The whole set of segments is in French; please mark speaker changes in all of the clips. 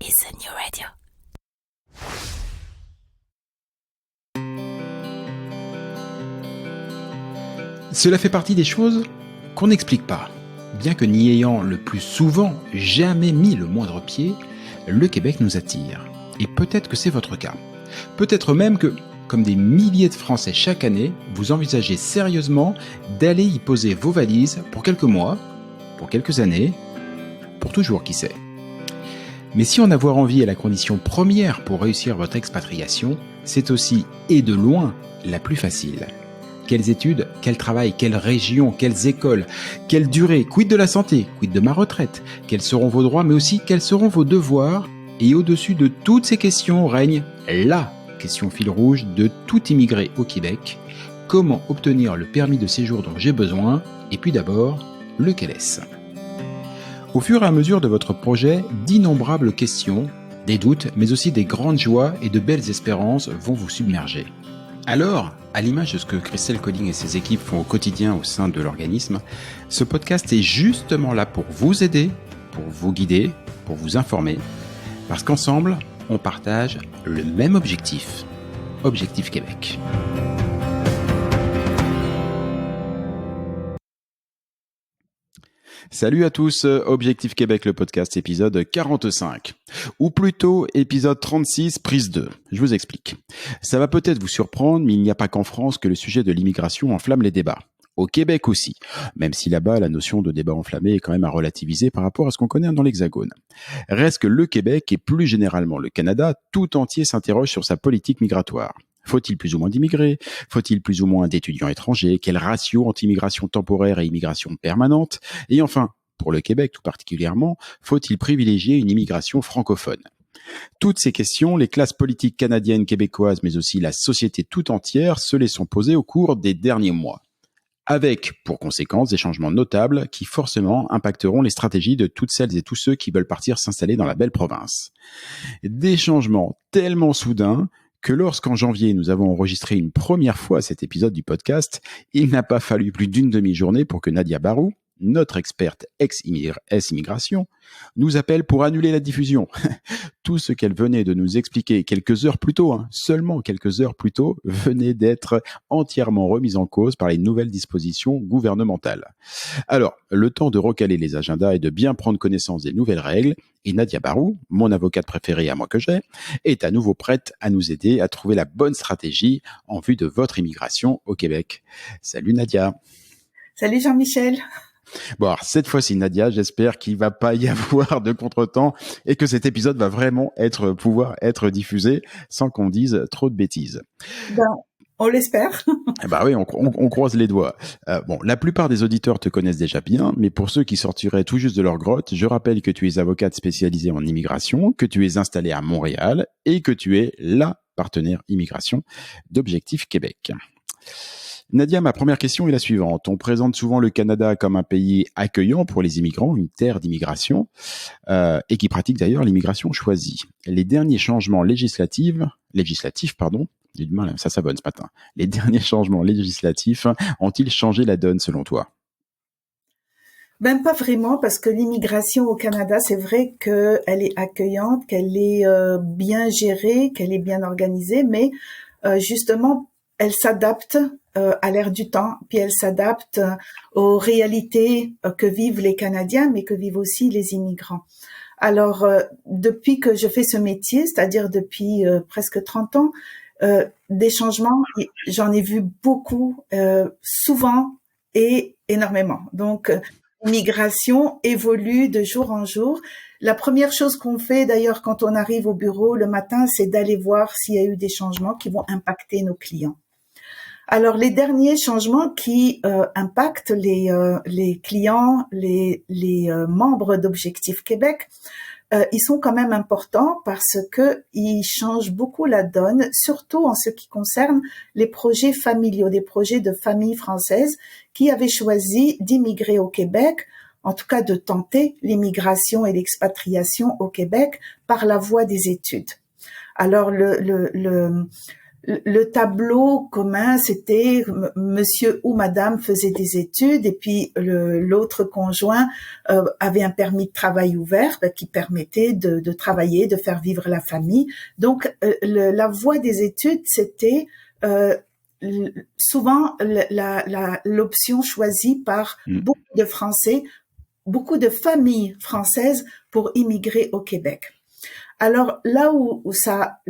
Speaker 1: is the new radio.
Speaker 2: Cela fait partie des choses qu'on n'explique pas. Bien que n'y ayant le plus souvent jamais mis le moindre pied, le Québec nous attire. Et peut-être que c'est votre cas. Peut-être même que, comme des milliers de Français chaque année, vous envisagez sérieusement d'aller y poser vos valises pour quelques mois, pour quelques années, pour toujours, qui sait. Mais si en avoir envie est la condition première pour réussir votre expatriation, c'est aussi, et de loin, la plus facile. Quelles études, quel travail, quelle région, quelles écoles, quelle durée, quid de la santé, quid de ma retraite, quels seront vos droits, mais aussi quels seront vos devoirs. Et au-dessus de toutes ces questions règne la question fil rouge de tout immigré au Québec. Comment obtenir le permis de séjour dont j'ai besoin? Et puis d'abord, lequel est-ce? Au fur et à mesure de votre projet, d'innombrables questions, des doutes, mais aussi des grandes joies et de belles espérances vont vous submerger. Alors, à l'image de ce que Christelle Colling et ses équipes font au quotidien au sein de l'organisme, ce podcast est justement là pour vous aider, pour vous guider, pour vous informer, parce qu'ensemble, on partage le même objectif, Objectif Québec. Salut à tous, Objectif Québec, le podcast, épisode 45. Ou plutôt, épisode 36, prise 2. Je vous explique. Ça va peut-être vous surprendre, mais il n'y a pas qu'en France que le sujet de l'immigration enflamme les débats. Au Québec aussi, même si là-bas, la notion de débat enflammé est quand même à relativiser par rapport à ce qu'on connaît dans l'Hexagone. Reste que le Québec, et plus généralement le Canada, tout entier s'interroge sur sa politique migratoire. Faut-il plus ou moins d'immigrés? Faut-il plus ou moins d'étudiants étrangers? Quel ratio entre immigration temporaire et immigration permanente? Et enfin, pour le Québec tout particulièrement, faut-il privilégier une immigration francophone? Toutes ces questions, les classes politiques canadiennes, québécoises, mais aussi la société tout entière se les sont posées au cours des derniers mois. Avec, pour conséquence, des changements notables qui forcément impacteront les stratégies de toutes celles et tous ceux qui veulent partir s'installer dans la belle province. Des changements tellement soudains que lorsqu'en janvier, nous avons enregistré une première fois cet épisode du podcast, il n'a pas fallu plus d'une demi-journée pour que Nadia Barou, notre experte ex-immigration, nous appelle pour annuler la diffusion. Tout ce qu'elle venait de nous expliquer quelques heures plus tôt, seulement quelques heures plus tôt, venait d'être entièrement remis en cause par les nouvelles dispositions gouvernementales. Alors, le temps de recaler les agendas et de bien prendre connaissance des nouvelles règles, et Nadia Barou, mon avocate préférée à moi que j'ai, est à nouveau prête à nous aider à trouver la bonne stratégie en vue de votre immigration au Québec. Salut Nadia.
Speaker 3: Salut Jean-Michel.
Speaker 2: Bon, alors cette fois-ci, Nadia, j'espère qu'il va pas y avoir de contretemps et que cet épisode va vraiment pouvoir être diffusé sans qu'on dise trop de bêtises.
Speaker 3: Ben, on l'espère.
Speaker 2: Bah oui, on croise les doigts. Bon, la plupart des auditeurs te connaissent déjà bien, mais pour ceux qui sortiraient tout juste de leur grotte, je rappelle que tu es avocate spécialisée en immigration, que tu es installée à Montréal et que tu es la partenaire immigration d'Objectif Québec. Nadia, ma première question est la suivante. On présente souvent le Canada comme un pays accueillant pour les immigrants, une terre d'immigration, et qui pratique d'ailleurs l'immigration choisie. Les derniers changements législatifs, j'ai du mal, ça savonne ce matin. Les derniers changements législatifs ont-ils changé la donne selon toi?
Speaker 3: Ben pas vraiment, parce que l'immigration au Canada, c'est vrai qu'elle est accueillante, qu'elle est bien gérée, qu'elle est bien organisée, mais justement, elle s'adapte à l'ère du temps, puis elle s'adapte aux réalités que vivent les Canadiens, mais que vivent aussi les immigrants. Alors, depuis que je fais ce métier, c'est-à-dire depuis presque 30 ans, des changements, j'en ai vu beaucoup, souvent et énormément. Donc, l'immigration évolue de jour en jour. La première chose qu'on fait d'ailleurs quand on arrive au bureau le matin, c'est d'aller voir s'il y a eu des changements qui vont impacter nos clients. Alors, les derniers changements qui impactent les clients, les membres d'Objectif Québec, ils sont quand même importants parce que ils changent beaucoup la donne, surtout en ce qui concerne les projets familiaux, des projets de familles françaises qui avaient choisi d'immigrer au Québec, en tout cas de tenter l'immigration et l'expatriation au Québec par la voie des études. Alors le tableau commun, c'était monsieur ou madame faisait des études et puis l'autre conjoint avait un permis de travail ouvert qui permettait de travailler, de faire vivre la famille. Donc la voie des études, c'était souvent l'option choisie par beaucoup de Français, beaucoup de familles françaises pour immigrer au Québec. Alors là où ça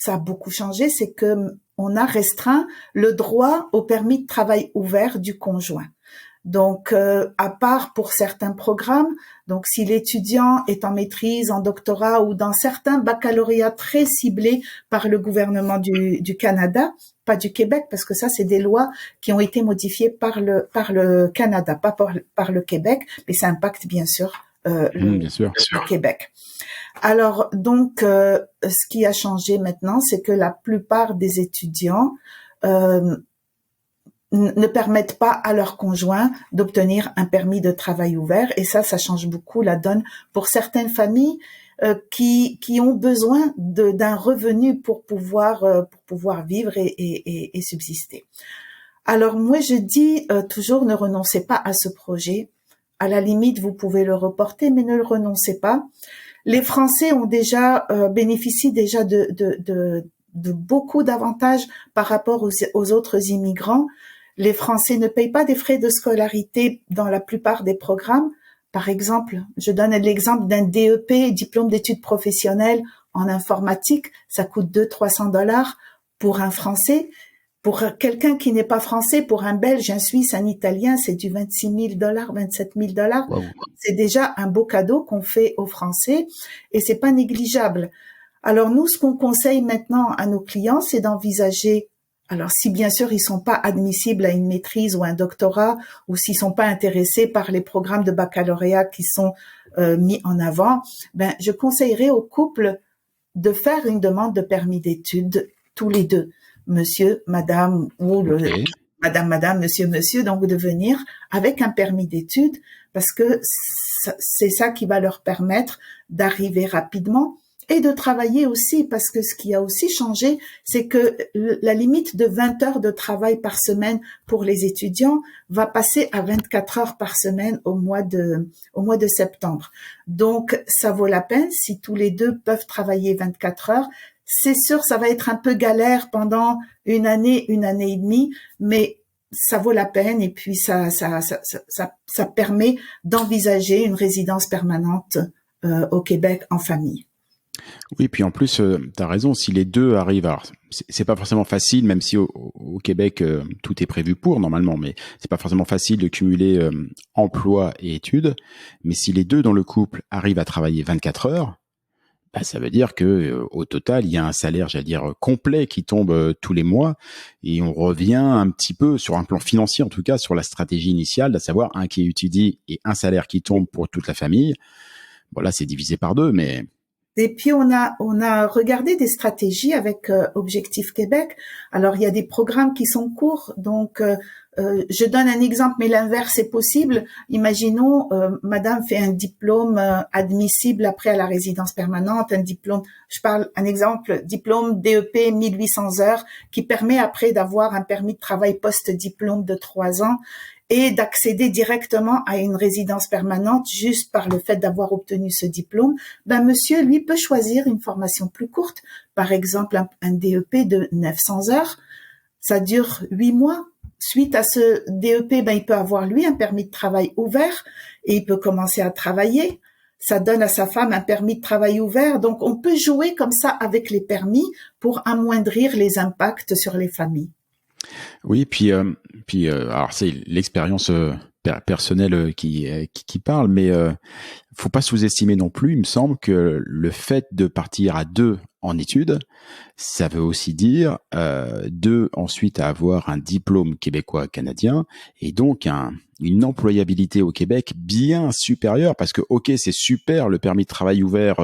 Speaker 3: a beaucoup changé, c'est que on a restreint le droit au permis de travail ouvert du conjoint. Donc, à part pour certains programmes, donc si l'étudiant est en maîtrise, en doctorat ou dans certains baccalauréats très ciblés par le gouvernement du Canada, pas du Québec, parce que ça, c'est des lois qui ont été modifiées par le Canada, pas par le Québec, mais ça impacte bien sûr le Québec. Alors donc, ce qui a changé maintenant, c'est que la plupart des étudiants ne permettent pas à leurs conjoints d'obtenir un permis de travail ouvert, et ça change beaucoup la donne pour certaines familles qui ont besoin d'un revenu pour pouvoir vivre et subsister. Alors moi je dis toujours ne renoncez pas à ce projet. À la limite, vous pouvez le reporter, mais ne le renoncez pas. Les Français ont déjà bénéficient déjà de beaucoup d'avantages par rapport aux autres immigrants. Les Français ne payent pas des frais de scolarité dans la plupart des programmes. Par exemple, je donne l'exemple d'un DEP, diplôme d'études professionnelles en informatique, ça coûte 200-300 $ pour un Français. Pour quelqu'un qui n'est pas français, pour un Belge, un Suisse, un Italien, c'est du 26 000 $, 27 000 $. Wow. C'est déjà un beau cadeau qu'on fait aux Français et c'est pas négligeable. Alors nous, ce qu'on conseille maintenant à nos clients, c'est d'envisager, alors si bien sûr ils sont pas admissibles à une maîtrise ou un doctorat, ou s'ils sont pas intéressés par les programmes de baccalauréat qui sont mis en avant, ben je conseillerais aux couples de faire une demande de permis d'études tous les deux. Monsieur, madame, ou madame, monsieur, donc de venir avec un permis d'études, parce que c'est ça qui va leur permettre d'arriver rapidement et de travailler aussi, parce que ce qui a aussi changé, c'est que la limite de 20 heures de travail par semaine pour les étudiants va passer à 24 heures par semaine au mois de septembre. Donc, ça vaut la peine si tous les deux peuvent travailler 24 heures. C'est sûr, ça va être un peu galère pendant une année et demie, mais ça vaut la peine et puis ça permet d'envisager une résidence permanente au Québec en famille.
Speaker 2: Oui, puis en plus, tu as raison, si les deux arrivent, alors c'est pas forcément facile, même si au Québec, tout est prévu pour normalement, mais c'est pas forcément facile de cumuler emploi et études, mais si les deux dans le couple arrivent à travailler 24 heures, bah, ça veut dire que au total, il y a un salaire, j'allais dire, complet qui tombe tous les mois, et on revient un petit peu sur un plan financier, en tout cas sur la stratégie initiale, à savoir un qui est étudié et un salaire qui tombe pour toute la famille. Bon là, c'est divisé par deux, mais...
Speaker 3: Et puis on a regardé des stratégies avec Objectif Québec. Alors il y a des programmes qui sont courts, donc je donne un exemple, mais l'inverse est possible. Imaginons, madame fait un diplôme admissible après à la résidence permanente, un diplôme, je parle un exemple, diplôme DEP 1800 heures, qui permet après d'avoir un permis de travail post-diplôme de 3 ans et d'accéder directement à une résidence permanente juste par le fait d'avoir obtenu ce diplôme. Ben monsieur, lui, peut choisir une formation plus courte, par exemple un DEP de 900 heures. Ça dure 8 mois. Suite à ce DEP, ben il peut avoir lui un permis de travail ouvert et il peut commencer à travailler. Ça donne à sa femme un permis de travail ouvert. Donc on peut jouer comme ça avec les permis pour amoindrir les impacts sur les familles.
Speaker 2: Oui, puis alors c'est l'expérience personnelle qui parle, mais faut pas sous-estimer non plus. Il me semble que le fait de partir à deux en études, ça veut aussi dire deux ensuite à avoir un diplôme québécois canadien et donc une employabilité au Québec bien supérieure, parce que ok, c'est super le permis de travail ouvert,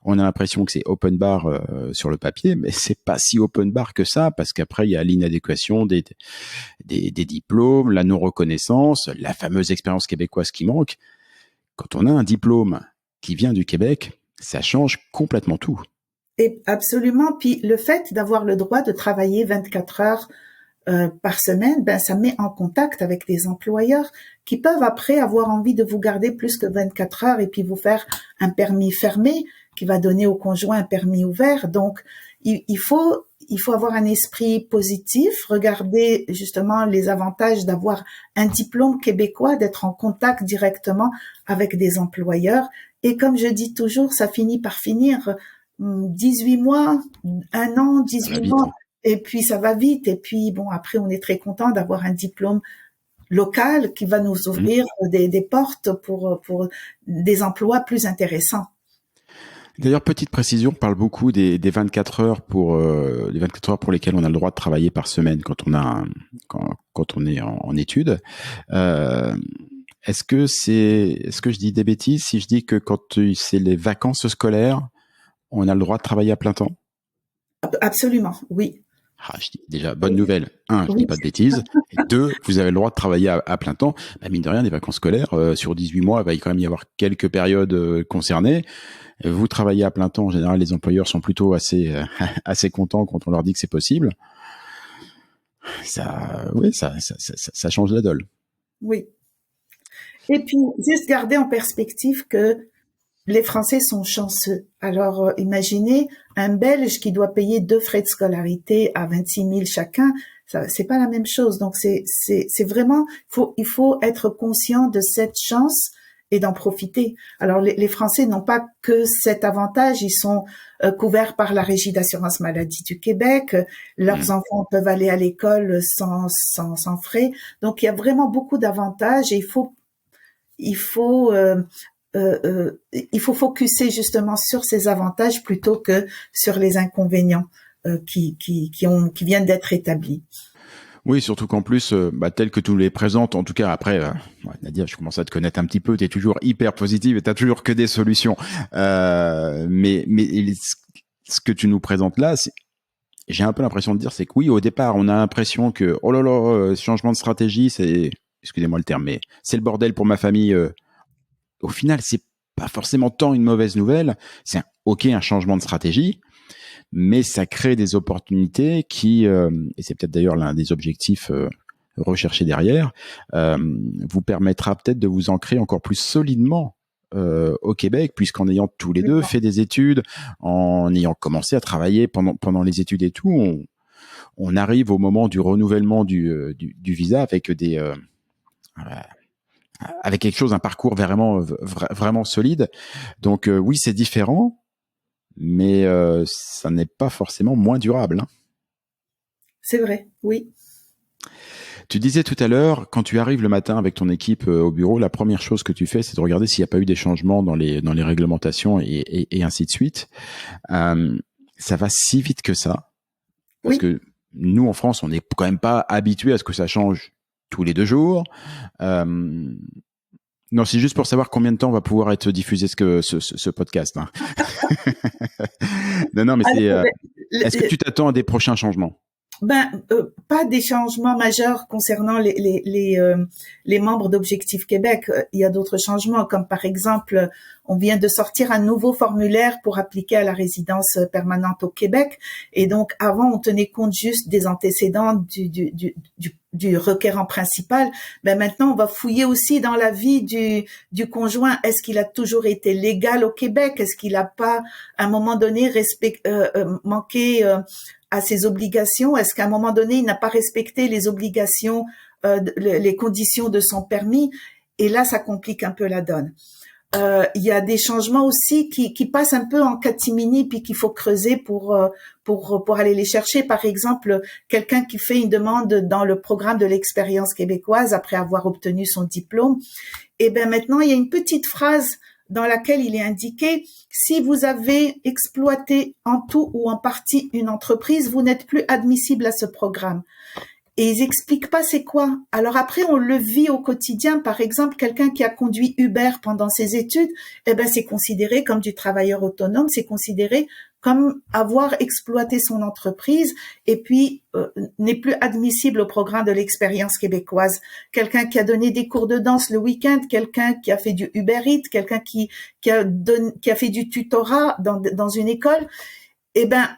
Speaker 2: on a l'impression que c'est open bar sur le papier, mais c'est pas si open bar que ça, parce qu'après il y a l'inadéquation des diplômes, la non reconnaissance, la fameuse expérience québécoise qui manque. Quand on a un diplôme qui vient du Québec, ça change complètement tout.
Speaker 3: Et absolument. Puis le fait d'avoir le droit de travailler 24 heures par semaine, ben ça met en contact avec des employeurs qui peuvent après avoir envie de vous garder plus que 24 heures et puis vous faire un permis fermé qui va donner au conjoint un permis ouvert. Donc il faut avoir un esprit positif, regarder justement les avantages d'avoir un diplôme québécois, d'être en contact directement avec des employeurs. Et comme je dis toujours, ça finit par finir 18 mois, un an, 18 mois. Et puis ça va vite. Et puis bon, après on est très content d'avoir un diplôme local qui va nous ouvrir des portes pour des emplois plus intéressants.
Speaker 2: D'ailleurs, petite précision, on parle beaucoup des 24 heures les 24 heures pour lesquelles on a le droit de travailler par semaine quand on est en études. Est-ce que je dis des bêtises si je dis que quand c'est les vacances scolaires, on a le droit de travailler à plein temps?
Speaker 3: Absolument, oui.
Speaker 2: Je dis déjà, bonne nouvelle. Je dis pas de bêtises. Et 2, vous avez le droit de travailler à plein temps. Mine de rien, des vacances scolaires, sur 18 mois, il va quand même y avoir quelques périodes concernées. Vous travaillez à plein temps. En général, les employeurs sont plutôt assez contents quand on leur dit que c'est possible. Ça change la donne.
Speaker 3: Oui. Et puis, juste garder en perspective que les Français sont chanceux. Alors, imaginez un Belge qui doit payer 2 frais de scolarité à 26 000 chacun. Ça, c'est pas la même chose. Donc, c'est vraiment, il faut être conscient de cette chance et d'en profiter. Alors, les Français n'ont pas que cet avantage. Ils sont couverts par la Régie d'assurance maladie du Québec. Leurs enfants peuvent aller à l'école sans frais. Donc, il y a vraiment beaucoup d'avantages et il faut focuser justement sur ces avantages plutôt que sur les inconvénients qui viennent d'être établis.
Speaker 2: Oui, surtout qu'en plus, tel que tu les présentes, en tout cas après, Nadia, je commence à te connaître un petit peu, tu es toujours hyper positive et tu n'as toujours que des solutions. Mais ce que tu nous présentes là, j'ai un peu l'impression de dire, c'est que oui, au départ, on a l'impression que, oh là là, changement de stratégie, c'est, excusez-moi le terme, mais c'est le bordel pour ma famille. Au final, c'est pas forcément tant une mauvaise nouvelle. C'est un changement de stratégie, mais ça crée des opportunités qui, et c'est peut-être d'ailleurs l'un des objectifs recherchés derrière, vous permettra peut-être de vous ancrer encore plus solidement au Québec, puisqu'en ayant tous les deux fait des études, en ayant commencé à travailler pendant les études et tout, on arrive au moment du renouvellement du visa avec avec quelque chose, un parcours vraiment solide. Donc oui, c'est différent, mais ça n'est pas forcément moins durable. Hein.
Speaker 3: C'est vrai, oui.
Speaker 2: Tu disais tout à l'heure, quand tu arrives le matin avec ton équipe au bureau, la première chose que tu fais, c'est de regarder s'il n'y a pas eu des changements dans les réglementations et ainsi de suite. Ça va si vite que ça, parce que nous, en France, on n'est quand même pas habitué à ce que ça change tous les 2 jours. Non, c'est juste pour savoir combien de temps va pouvoir être diffusé ce podcast. Hein. non, mais est-ce que tu t'attends à des prochains changements?
Speaker 3: Pas des changements majeurs concernant les membres d'Objectif Québec. Il y a d'autres changements, comme par exemple, on vient de sortir un nouveau formulaire pour appliquer à la résidence permanente au Québec. Et donc, avant, on tenait compte juste des antécédents du requérant principal. Maintenant, on va fouiller aussi dans la vie du conjoint. Est-ce qu'il a toujours été légal au Québec? Est-ce qu'il n'a pas, à un moment donné, manqué à ses obligations? Est-ce qu'à un moment donné, il n'a pas respecté les obligations, les conditions de son permis? Et là, ça complique un peu la donne. Il y a des changements aussi qui passent un peu en catimini puis qu'il faut creuser pour aller les chercher. Par exemple, quelqu'un qui fait une demande dans le programme de l'expérience québécoise après avoir obtenu son diplôme, et maintenant il y a une petite phrase dans laquelle il est indiqué: si vous avez exploité en tout ou en partie une entreprise, vous n'êtes plus admissible à ce programme. Et ils expliquent pas c'est quoi. Alors après, on le vit au quotidien. Par exemple, quelqu'un qui a conduit Uber pendant ses études, c'est considéré comme du travailleur autonome, c'est considéré comme avoir exploité son entreprise et puis n'est plus admissible au programme de l'expérience québécoise. Quelqu'un qui a donné des cours de danse le week-end, quelqu'un qui a fait du Uber Eats, quelqu'un qui a fait du tutorat dans une école. eh ben,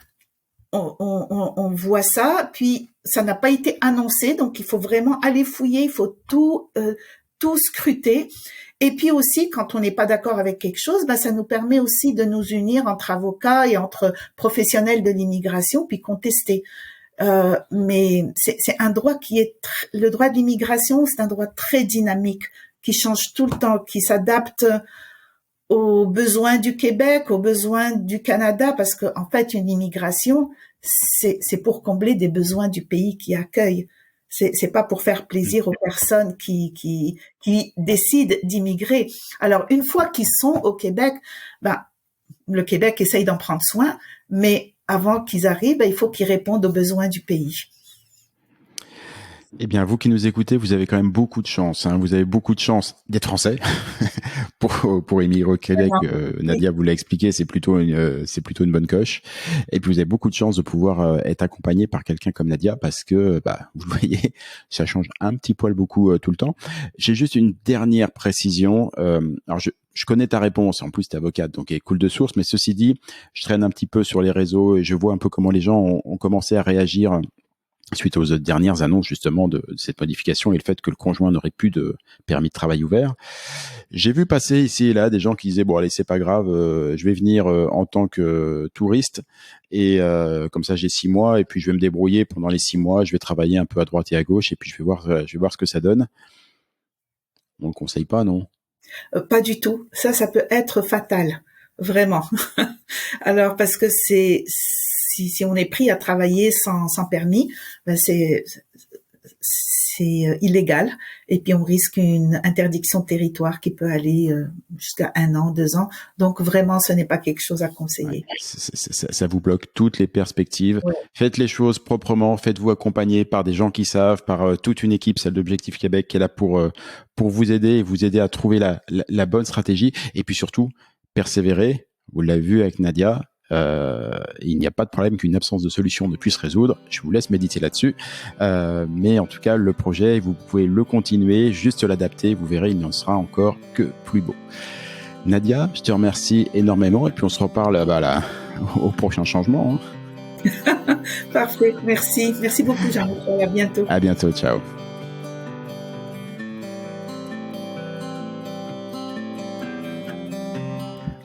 Speaker 3: on voit ça, puis ça n'a pas été annoncé, donc il faut vraiment aller fouiller, il faut tout scruter. Et puis aussi, quand on n'est pas d'accord avec quelque chose, ben ça nous permet aussi de nous unir entre avocats et entre professionnels de l'immigration, puis contester. Mais c'est un droit qui est le droit de l'immigration, c'est un droit très dynamique, qui change tout le temps, qui s'adapte aux besoins du Québec, aux besoins du Canada, parce que en fait, une immigration, c'est pour combler des besoins du pays qui accueille. C'est pas pour faire plaisir aux personnes qui décident d'immigrer. Alors, une fois qu'ils sont au Québec, ben, le Québec essaye d'en prendre soin, mais avant qu'ils arrivent, ben, il faut qu'ils répondent aux besoins du pays.
Speaker 2: Eh bien, vous qui nous écoutez, vous avez quand même beaucoup de chance. Vous avez beaucoup de chance d'être français pour émigrer au Québec. Nadia vous l'a expliqué, c'est plutôt une bonne coche. Et puis vous avez beaucoup de chance de pouvoir être accompagné par quelqu'un comme Nadia, parce que vous le voyez, ça change un petit poil beaucoup tout le temps. J'ai juste une dernière précision. Alors je connais ta réponse. En plus, t'es avocate, donc elle coule de source. Mais ceci dit, je traîne un petit peu sur les réseaux et je vois un peu comment les gens ont commencé à réagir suite aux dernières annonces justement de cette modification et le fait que le conjoint n'aurait plus de permis de travail ouvert. J'ai vu passer ici et là des gens qui disaient bon allez, c'est pas grave, je vais venir en tant que touriste et comme ça j'ai 6 mois et puis je vais me débrouiller pendant les 6 mois, je vais travailler un peu à droite et à gauche et puis je vais voir ce que ça donne. On le conseille pas, non?
Speaker 3: Pas du tout. Ça peut être fatal, vraiment. Alors parce que si on est pris à travailler sans permis, ben c'est illégal et puis on risque une interdiction de territoire qui peut aller jusqu'à 1 an, 2 ans. Donc vraiment, ce n'est pas quelque chose à conseiller.
Speaker 2: Ouais, ça vous bloque toutes les perspectives. Ouais. Faites les choses proprement, faites-vous accompagner par des gens qui savent, par toute une équipe, celle d'Objectif Québec, qui est là pour vous aider et vous aider à trouver la bonne stratégie. Et puis surtout, persévérer. Vous l'avez vu avec Nadia. Il n'y a pas de problème qu'une absence de solution ne puisse résoudre. Je vous laisse méditer là-dessus. Mais en tout cas, le projet, vous pouvez le continuer, juste l'adapter. Vous verrez, il n'en sera encore que plus beau. Nadia, je te remercie énormément et puis on se reparle au prochain changement.
Speaker 3: Parfait, merci. Merci beaucoup, Jean-Michel. À bientôt.
Speaker 2: À bientôt, ciao.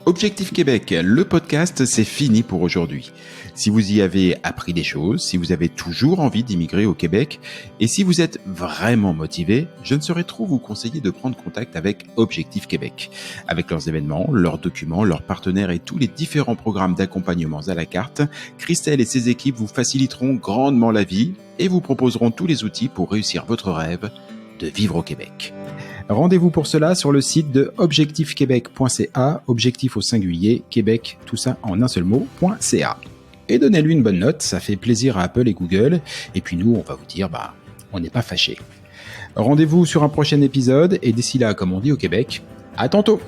Speaker 2: Objectif Québec, le podcast, c'est fini pour aujourd'hui. Si vous y avez appris des choses, si vous avez toujours envie d'immigrer au Québec, et si vous êtes vraiment motivé, je ne saurais trop vous conseiller de prendre contact avec Objectif Québec. Avec leurs événements, leurs documents, leurs partenaires et tous les différents programmes d'accompagnement à la carte, Christelle et ses équipes vous faciliteront grandement la vie et vous proposeront tous les outils pour réussir votre rêve de vivre au Québec. Rendez-vous pour cela sur le site de objectifquebec.ca, objectif au singulier, Québec, tout ça en un seul mot.ca. Et donnez-lui une bonne note, ça fait plaisir à Apple et Google. Et puis nous, on va vous dire, on n'est pas fâchés. Rendez-vous sur un prochain épisode et d'ici là, comme on dit au Québec, à tantôt!